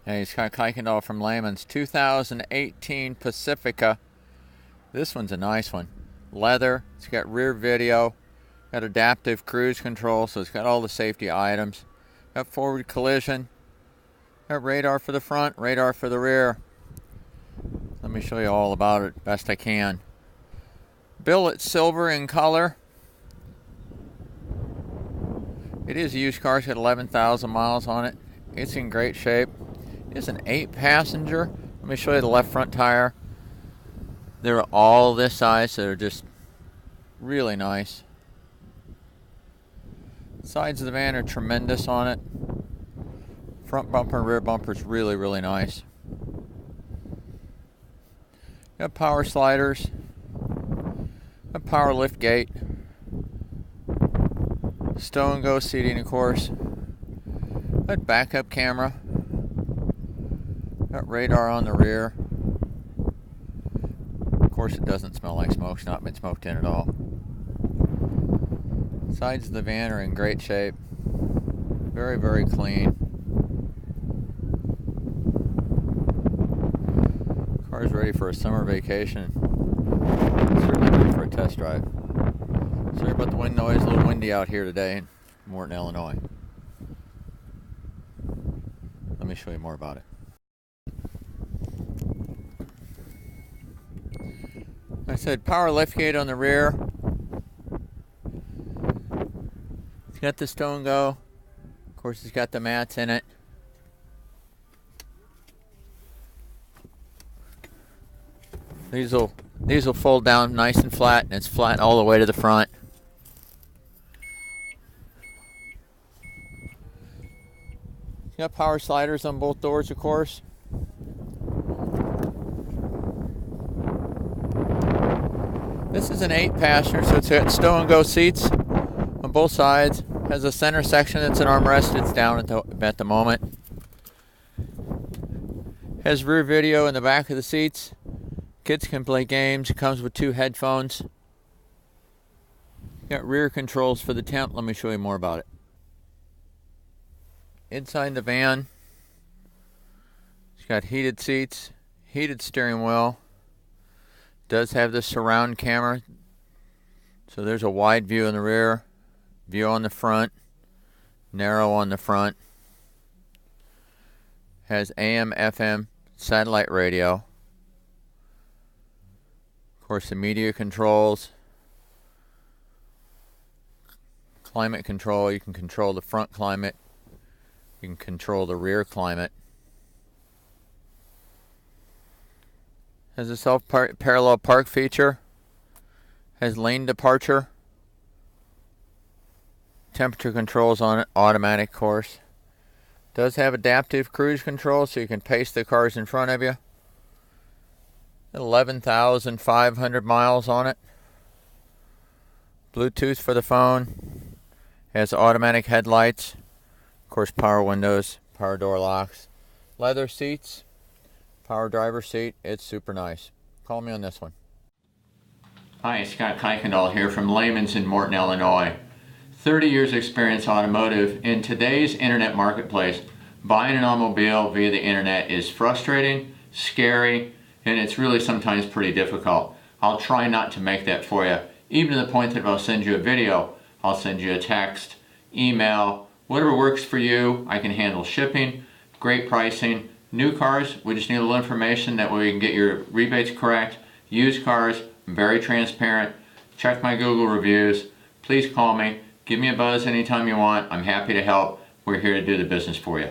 Hey, Scott Kuykendall from Lehman's. 2018 Pacifica. This one's a nice one. Leather. It's got rear video. Got adaptive cruise control, so it's got all the safety items. Got forward collision. Got radar for the front, radar for the rear. Let me show you all about it best I can. Billet silver in color. It is a used car. It's got 11,000 miles on it. It's in great shape. It's an 8-passenger. Let me show you the left front tire. They're all this size, so they're just really nice. Sides of the van are tremendous on it. Front bumper and rear bumper is really, really nice. Got power sliders. Got power liftgate. Stow-N-Go seating, of course. Got backup camera. Got radar on the rear. Of course, it doesn't smell like smoke. It's not been smoked in at all. Sides of the van are in great shape. Very, very clean. Car's ready for a summer vacation. Certainly ready for a test drive. Sorry about the wind noise. A little windy out here today in Morton, Illinois. Let me show you more about it. I said power liftgate on the rear. It's got the Stow-N-Go. Of course, it's got the mats in it. These will fold down nice and flat, and it's flat all the way to the front. It's got power sliders on both doors, of course. This is an 8-passenger, so it's got Stow-N-Go seats on both sides. Has a center section that's an armrest. It's down at the moment. Has rear video in the back of the seats. Kids can play games. It comes with 2 headphones. Got rear controls for the temp. Let me show you more about it. Inside the van, it's got heated seats, heated steering wheel. Does have the surround camera, so there's a wide view in the rear, view on the front, narrow on the front. Has AM, FM, satellite radio. Of course, the media controls, climate control. You can control the front climate. You can control the rear climate. Has a self-parallel park feature. Has lane departure. Temperature controls on it, automatic course. Does have adaptive cruise control, so you can pace the cars in front of you. 11,500 miles on it. Bluetooth for the phone. Has automatic headlights. Of course, power windows, power door locks. Leather seats. Power driver seat. It's super nice. Call me on this one. Hi, Scott Kuykendall here from Lehman's in Morton, Illinois. 30 years experience automotive. In today's internet marketplace, buying an automobile via the internet is frustrating, scary, and it's really sometimes pretty difficult. I'll try not to make that for you. Even to the point that if I'll send you a video, I'll send you a text, email, whatever works for you. I can handle shipping, great pricing. New cars, we just need a little information that way we can get your rebates correct. Used cars, I'm very transparent. Check my Google reviews. Please call me. Give me a buzz anytime you want. I'm happy to help. We're here to do the business for you.